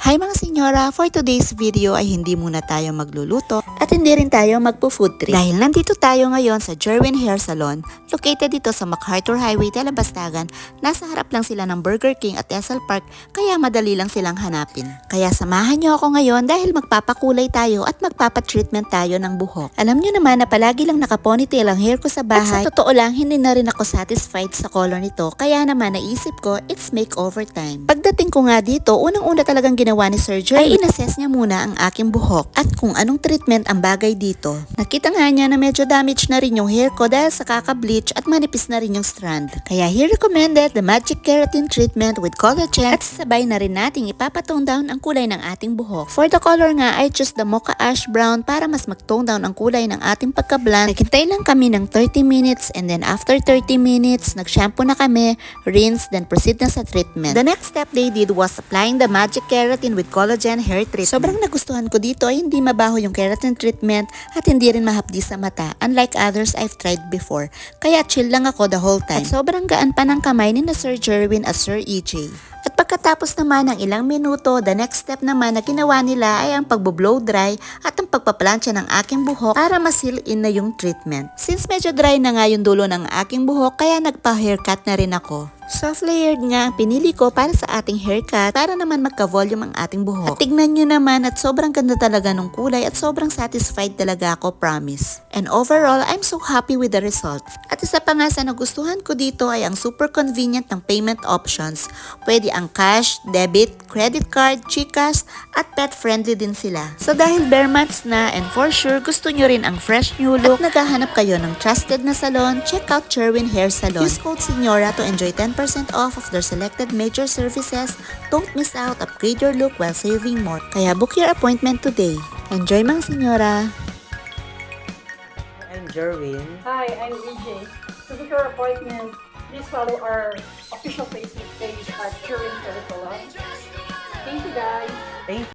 Hi mga senyora, for today's video ay hindi muna tayo magluluto at hindi rin tayo magpo-food trip. Dahil nandito tayo ngayon sa Jerwin Hair Salon, located dito sa MacArthur Highway, Talabastagan. Nasa harap lang sila ng Burger King at Edsel Park, kaya madali lang silang hanapin. Kaya samahan nyo ako ngayon dahil magpapakulay tayo at magpapatreatment tayo ng buhok. Alam nyo naman na palagi lang naka-ponytail ang hair ko sa bahay. At sa totoo lang, hindi na rin ako satisfied sa color nito, kaya naman naisip ko, it's makeover time. Pagdating ko nga dito, unang-una talagang ginawa ni Sir Jerwin ay inassess niya muna ang aking buhok at kung anong treatment ang bagay dito. Nakita nga niya na medyo damage na rin yung hair ko dahil sa kaka-bleach at manipis na rin yung strand. Kaya he recommended the Magic Keratin treatment with collagen at sabay na rin nating ipapatone down ang kulay ng ating buhok. For the color nga, I choose the mocha ash brown para mas mag-tone down ang kulay ng ating pagka-blonde. Naghintay lang kami ng 30 minutes and then after 30 minutes, nag-shampoo na kami, rinse, then proceed na sa treatment. The next step they did was applying the Magic Keratin with collagen hair treatment. Sobrang nagustuhan ko dito ay hindi mabaho yung keratin treatment at hindi rin mahapdi sa mata, unlike others I've tried before. Kaya chill lang ako the whole time. At sobrang gaan pa ng kamay ni na Sir Jerwin at Sir EJ. At pagkatapos naman ng ilang minuto, the next step naman na ginawa nila ay ang pagbo-blow dry at ang pagpaplansya ng aking buhok para ma-seal in na yung treatment. Since medyo dry na nga yung dulo ng aking buhok, kaya nagpa-haircut na rin ako. Soft layered nga ang pinili ko para sa ating haircut para naman magka-volume ang ating buhok. At tignan nyo naman at sobrang ganda talaga ng kulay at sobrang satisfied talaga ako, promise. And overall, I'm so happy with the result. At isa pa nga sa nagustuhan ko dito ay ang super convenient ng payment options. Pwede ang cash, debit, credit card, GCash at pet friendly din sila. So dahil bare months na and for sure gusto nyo rin ang fresh new look at naghahanap kayo ng trusted na salon, check out Jerwin Hair Salon. Use code Senyora to enjoy 10% off of their selected major services. Don't miss out, upgrade your look while saving more. Kaya book your appointment today. Enjoy mga senyora! I'm Jerwin. Hi, I'm EJ. To book your appointment, please follow our official Facebook page at Jerwin Hair Salon. Thank you guys. Thank